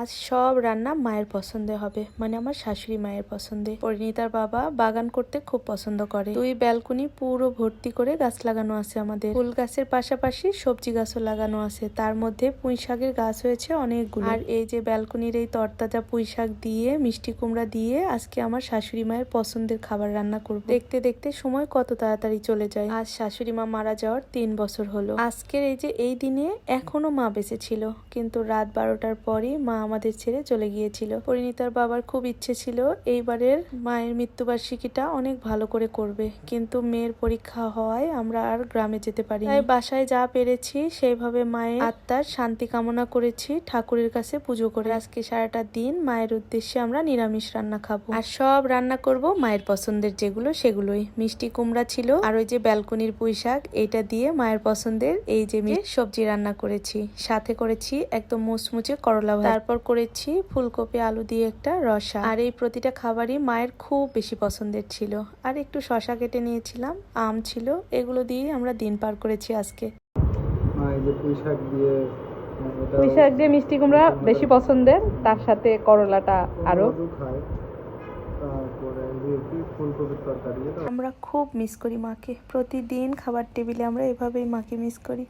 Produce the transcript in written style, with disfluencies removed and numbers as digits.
আজ সব রান্না মায়ের পছন্দে হবে, মানে আমার শাশুড়ি মায়ের পছন্দে। পরিণীতার বাবা বাগান করতে খুব পছন্দ করে। দুই ব্যালকনি পুরো ভর্তি করে গাছ লাগানো আছে আমাদের। ফুল গাছের পাশাপাশি সবজি গাছও লাগানো আছে, তার মধ্যে পুঁই শাকের গাছ হয়েছে অনেকগুলো। আর এই যে ব্যালকনির এই তরতাজা পুঁই শাক দিয়ে মিষ্টি কুমড়া দিয়ে আজকে আমার শাশুড়ি মায়ের পছন্দের খাবার রান্না করব। দেখতে দেখতে সময় কত তাড়াতাড়ি চলে যায়। আজ শাশুড়ি মা মারা যাওয়ার 3 বছর হলো। আজকের এই দিনে এখনো মা বেঁচে ছিল, কিন্তু রাত 12টার পরই মা আমাদের ছেড়ে চলে গিয়েছিল। পরিণীতার বাবার খুব ইচ্ছে ছিল এইবারের মায়ের মৃত্যুবার্ষিকীটা অনেক ভালো করে করবে, কিন্তু মেয়ের পরীক্ষা হওয়ায় আমরা আর গ্রামে যেতে পারি। তাই বাসায় যা পেরেছি সেইভাবে মায়ের আত্মার শান্তি কামনা করেছি, ঠাকুরের কাছে পুজো করে। আজকে সারাটা দিন মায়ের উদ্দেশ্যে আমরা নিরামিষ রান্না খাবো, আর সব রান্না করব মায়ের পছন্দের যেগুলো সেগুলোই। মিষ্টি কুমড়া ছিল, আর ওই যে ব্যালকনির পুঁই শাক, এইটা দিয়ে মায়ের পছন্দের এই যে সবজি রান্না করেছি। সাথে করেছি একদম মুচমুচে করলা ভাজা, তারপর করেছি ফুলকপি আলু দিয়ে একটা রসা। আর এই প্রতিটা খাবারই মায়ের খুব বেশি পছন্দের ছিল। আর একটু শশা কেটে নিয়েছিলাম, আম ছিল, এগুলো দিয়ে আমরা দিন পার করেছি আজকে। পুঁই শাক দিয়ে মিষ্টি কুমড়া বেশি পছন্দের, তার সাথে করলাটা আরো। আমরা খুব মিস করি মাকে। প্রতিদিন খাবার টেবিলে আমরা এভাবেই মাকে মিস করি।